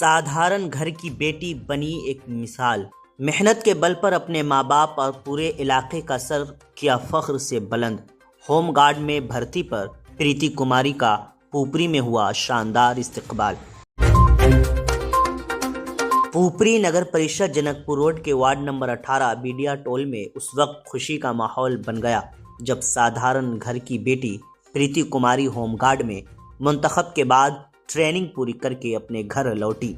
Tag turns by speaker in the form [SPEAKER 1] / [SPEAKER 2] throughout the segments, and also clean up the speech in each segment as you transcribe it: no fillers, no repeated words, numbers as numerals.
[SPEAKER 1] साधारण घर की बेटी बनी एक मिसाल। मेहनत के बल पर अपने माँ बाप और पूरे इलाके का सर किया फख्र से बुलंद। होमगार्ड में भर्ती पर प्रीति कुमारी का पुपरी में हुआ शानदार इस्तकबाल। पुपरी नगर परिषद जनकपुर रोड के वार्ड नंबर 18 बीडिया टोल में उस वक्त खुशी का माहौल बन गया जब साधारण घर की बेटी प्रीति कुमारी होमगार्ड में मुंतखब के बाद ट्रेनिंग पूरी करके अपने घर लौटी।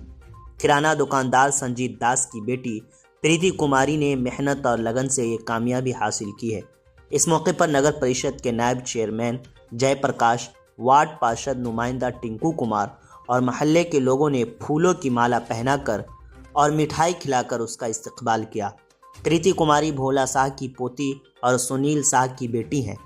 [SPEAKER 1] किराना दुकानदार संजीत दास की बेटी प्रीति कुमारी ने मेहनत और लगन से ये कामयाबी हासिल की है। इस मौके पर नगर परिषद के नायब चेयरमैन जयप्रकाश, वार्ड पार्षद नुमाइंदा टिंकू कुमार और मोहल्ले के लोगों ने फूलों की माला पहनाकर और मिठाई खिलाकर उसका इस्तकबाल किया। प्रीति कुमारी भोला शाह की पोती और सुनील शाह की बेटी हैं।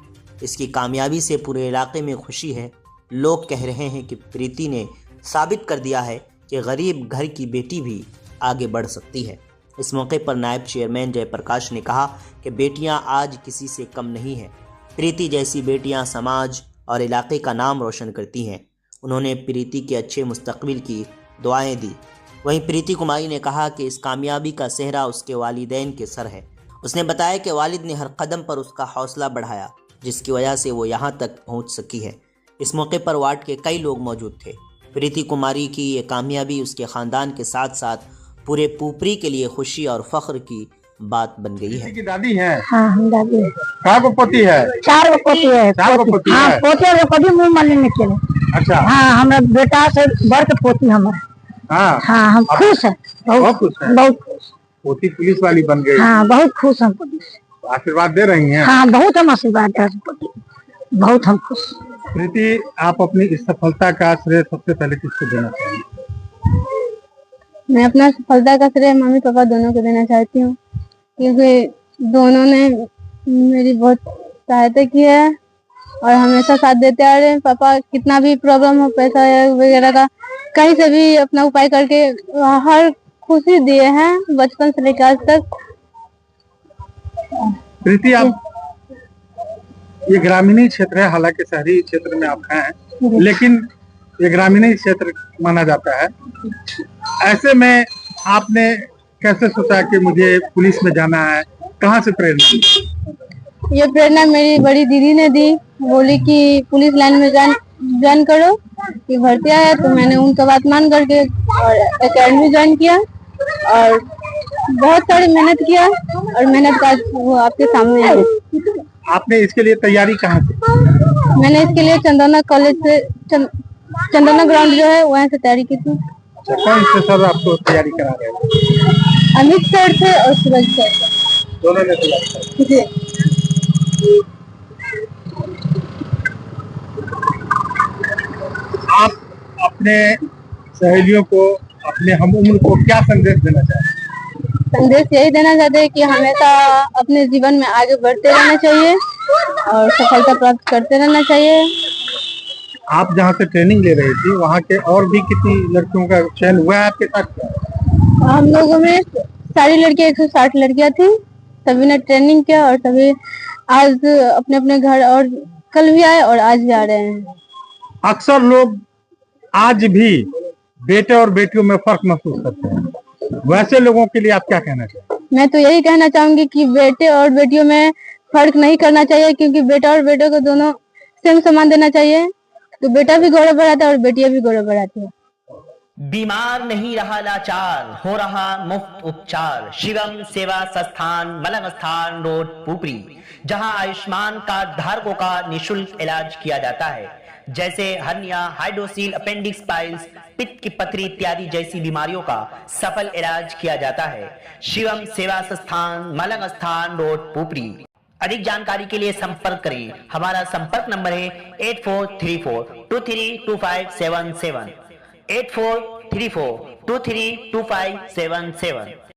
[SPEAKER 1] इसकी कामयाबी से पूरे इलाके में खुशी है। लोग कह रहे हैं कि प्रीति ने साबित कर दिया है कि गरीब घर की बेटी भी आगे बढ़ सकती है। इस मौके पर नायब चेयरमैन जयप्रकाश ने कहा कि बेटियां आज किसी से कम नहीं हैं। प्रीति जैसी बेटियां समाज और इलाके का नाम रोशन करती हैं। उन्होंने प्रीति के अच्छे मुस्तकबिल की दुआएं दी। वहीं प्रीति कुमारी ने कहा कि इस कामयाबी का सेहरा उसके वालिदैन के सर है। उसने बताया कि वालिद ने हर कदम पर उसका हौसला बढ़ाया, जिसकी वजह से वो यहाँ तक पहुँच सकी है। इस मौके पर वार्ड के कई लोग मौजूद थे। प्रीति कुमारी की ये कामयाबी उसके खानदान के साथ साथ पूरे पुपरी के लिए खुशी और फख्र की बात बन गई है।
[SPEAKER 2] की दादी है?
[SPEAKER 3] हाँ, हम दादी है।
[SPEAKER 2] कहाँ को पोती है?
[SPEAKER 3] 4 गो पोती है।
[SPEAKER 2] 4 गो पोती
[SPEAKER 3] हाँ,
[SPEAKER 2] है।
[SPEAKER 3] पोती मुँह मारने नहीं चले।
[SPEAKER 2] अच्छा।
[SPEAKER 3] हाँ, हमारा बेटा से बढ़ के पोती हमारा। हाँ, हम खुश है, बहुत खुश है, बहुत खुश।
[SPEAKER 2] पोती पुलिस वाली बन गई।
[SPEAKER 3] हाँ, बहुत खुश हम पुलिस।
[SPEAKER 2] आशीर्वाद दे रही हैं?
[SPEAKER 3] हाँ, बहुत हम आशीर्वाद दे रहे, बहुत हम खुश।
[SPEAKER 2] प्रीति, आप अपनी इस सफलता का श्रेय सबसे पहले किसको देना चाहेंगे?
[SPEAKER 4] मैं अपना सफलता का श्रेय मम्मी पापा दोनों को देना चाहती हूँ, क्योंकि दोनों ने मेरी बहुत सहायता की है और हमेशा साथ देते आ रहे हैं। पापा कितना भी प्रॉब्लम हो, पैसा वगैरह का, कहीं से भी अपना उपाय करके हर खुशी दिए हैं बचपन से लेकर आज तक।
[SPEAKER 2] प्रीति, आप ये ग्रामीण क्षेत्र है, हालांकि शहरी क्षेत्र में आप हैं, लेकिन ये ग्रामीण क्षेत्र माना जाता है। ऐसे में आपने कैसे सोचा कि मुझे पुलिस में जाना है? कहाँ से प्रेरणा?
[SPEAKER 4] ये प्रेरणा मेरी बड़ी दीदी ने दी। बोली कि पुलिस लाइन में ज्वाइन करो, कि भर्ती आया, तो मैंने उनका बात मान करके और एकेडमी ज्वाइन किया और बहुत सारी मेहनत किया और मेहनत का वो आपके सामने है।
[SPEAKER 2] आपने इसके लिए तैयारी कहाँ से?
[SPEAKER 4] मैंने इसके लिए चंदना कॉलेज से, चंदना ग्राउंड जो है वहाँ से तैयारी की थी।
[SPEAKER 2] अच्छा, कौन से सर आपको तैयारी करा रहे हैं?
[SPEAKER 4] अमित सर थे और सूरज सर थे,
[SPEAKER 2] दोनों ने तैयारी
[SPEAKER 4] जी।
[SPEAKER 2] आप अपने सहेलियों को, अपने हम उम्र को क्या संदेश देना चाहते हैं?
[SPEAKER 4] संदेश यही देना चाहते हैं कि हमेशा अपने जीवन में आगे बढ़ते रहना चाहिए और सफलता प्राप्त करते रहना चाहिए।
[SPEAKER 2] आप जहाँ से ट्रेनिंग ले रही थी, वहाँ के और भी कितनी लड़कियों का चयन हुआ है आपके साथ?
[SPEAKER 4] हम लोगों में सारी लड़कियां 160 लड़कियां थी। सभी ने ट्रेनिंग किया और सभी आज अपने अपने घर, और कल भी आए और आज भी आ रहे हैं।
[SPEAKER 2] अक्सर लोग आज भी बेटे और बेटियों में फर्क महसूस करते हैं, वैसे लोगों के लिए आप क्या कहना चाहेंगे?
[SPEAKER 4] मैं तो यही कहना चाहूंगी कि बेटे और बेटियों में फर्क नहीं करना चाहिए, क्योंकि बेटा और बेटे को दोनों सेम सम्मान देना चाहिए। तो बेटा भी गौरव बढ़ाता है और बेटियां भी गौरव बढ़ाती है।
[SPEAKER 1] बीमार नहीं रहा लाचार, हो रहा मुफ्त उपचार। शिवम सेवा संस्थान, मलंग स्थान रोड, पुपरी, जहां आयुष्मान कार्ड धारकों का निःशुल्क इलाज किया जाता है, जैसे हर्निया, हाइड्रोसील, अपेंडिक्स, पाइल्स, पित्त की पथरी इत्यादि जैसी बीमारियों का सफल इलाज किया जाता है। शिवम सेवा संस्थान, मलंग स्थान रोड, पुपरी। अधिक जानकारी के लिए संपर्क करें। हमारा संपर्क नंबर है 8434232577, 8434232577।